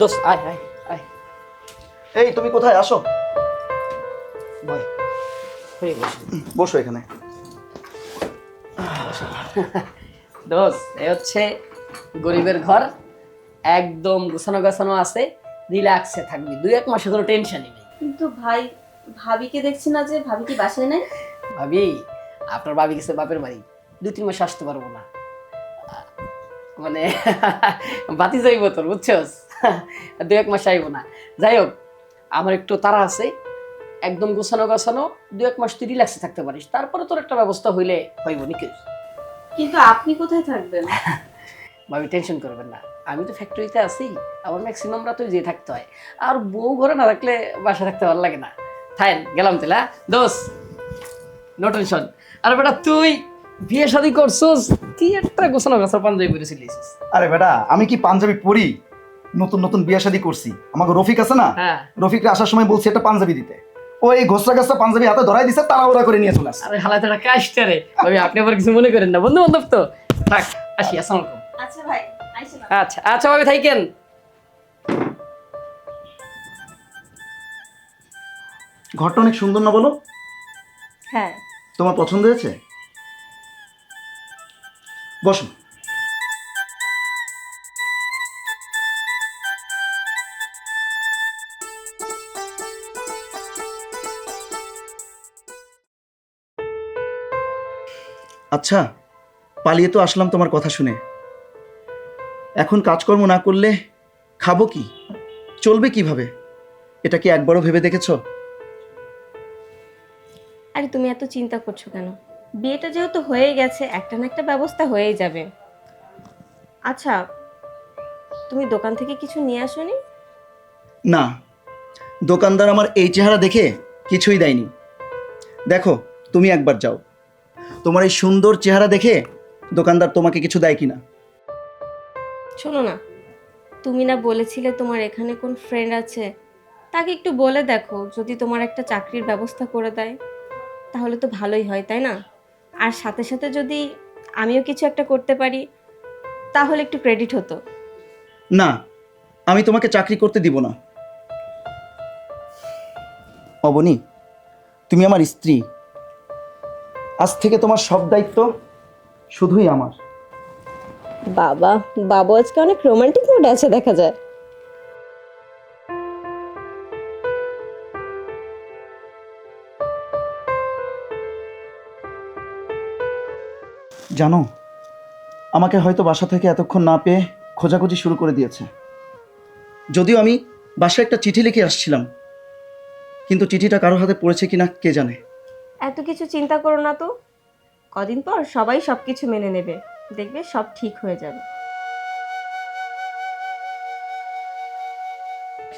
দোস্ত আয় আয় আয়। এই তুমি কোথায়? আসো, বয় হয়ে বস। বসো এখানে। দোস্ত এ হচ্ছে গরিবের ঘর, একদম গোছানো গাছানো আছে, রিল্যাক্সে থাকবি, 2-1 মাসে কোনো টেনশনই নেই। কিন্তু ভাই, ভাবিকে দেখছি না যে, ভাবি কি বাসায় নেই? ভাবি, আপনার ভাবি গেছে বাপের বাড়ি, 2-3 মাস আসতে পারবো না, মানে বাতি যাইব তোর, বুঝছস? 2-1 মাস আইব না। যাই হোক, আমার একটু তাড়া আছে, একদম গোছানো গাছানো, 2-1 মাস তুই রিল্যাক্সে থাকতে পারিস, তারপরে তোর একটা ব্যবস্থা হইলে হইব নাকি। কিন্তু আপনি কোথায় থাকবেন? ভাবি টেনশন করবেন না, আমি তো ফ্যাক্টরিতে আছি, আমার ম্যাক্সিমাম রাত যেয়ে থাকতে হয়, আর বউ ঘরে না থাকলে বাসা থাকতে ভালো লাগে না। থাইন গেলাম তাহলে, দোষ নো টেনশন। আর বেটা তুই বিয়ে শাদী করছস, কি একটা গোছানো গাছার পাঞ্জাবি পরেছিলিস? আরে বেটা, আমি কি পাঞ্জাবি পরি? নতুন নতুন বিয়ে শাদী করছি, আমাকে রফিক আছে না, হ্যাঁ। রফিককে আসার সময় বলছি একটা পাঞ্জাবি দিতে, ও এই ঘোষরা গাছটা পাঞ্জাবি হাতে ধরাই দিছে, তাড়াহুড়া করে নিয়ে চলে আসছে। আরে হালাতে একটা কাজটা রে ভাবি, আপনি আবার কিছু মনে করেন না, বন্ধু বান্ধব তো। থাক, আসি, আসসালামু আলাইকুম। আচ্ছা ভাই, আইসেন। আচ্ছা আচ্ছা ভাবি, থাকেন। ঘরটা অনেক সুন্দর না বলো? হ্যাঁ। তোমার পছন্দ হয়েছে? বসো। আচ্ছা, পালিয়ে তো আসলাম তোমার কথা শুনে, এখন কাজকর্ম না করলে খাবো কি, চলবে কিভাবে, এটা কি একবারও ভেবে দেখেছো? আরে তুমি এত চিন্তা করছো কেন? বিয়েটা যেহেতু হয়ে গেছে, একটা না একটা ব্যবস্থা হয়েই যাবে। আচ্ছা, তুমি দোকান থেকে কিছু নিয়ে আসোনি? না, দোকানদার আমার এই চেহারা দেখে কিছুই দেয়নি। দেখো, তুমি একবার যাও, তোমার এই সুন্দর চেহারা দেখে দোকানদার তোমাকে কিছু দেয় কিনা। শোনো না, তুমি না বলেছিলে তোমার এখানে কোন ফ্রেন্ড আছে, তাকে একটু বলে দেখো, যদি তোমার একটা চাকরির ব্যবস্থা করে দেয় তাহলে তো ভালোই হয়, তাই না? আর সাথে সাথে যদি আমিও কিছু একটা করতে পারি তাহলে একটু ক্রেডিট হতো। না, আমি তোমাকে চাকরি করতে দিব না। অবনী, তুমি আমার স্ত্রী, আজ থেকে তোমার সব দায়িত্ব শুধুই আমার। বাবা, বাবু আজকে অনেক রোমান্টিক মুডে আছে দেখা যায়। জানো, আমাকে হয়তো বাসা থেকে এতক্ষণ না পেয়ে খোঁজাখুঁজি শুরু করে দিয়েছে। যদিও আমি বাসায় একটা চিঠি লিখে আসছিলাম, কিন্তু চিঠিটা কারো হাতে পড়েছে কিনা কে জানে। এত কিছু চিন্তা করো না তো, কদিন পর সবাই সবকিছু মেনে নেবে, দেখবে সব ঠিক হয়ে যাবে।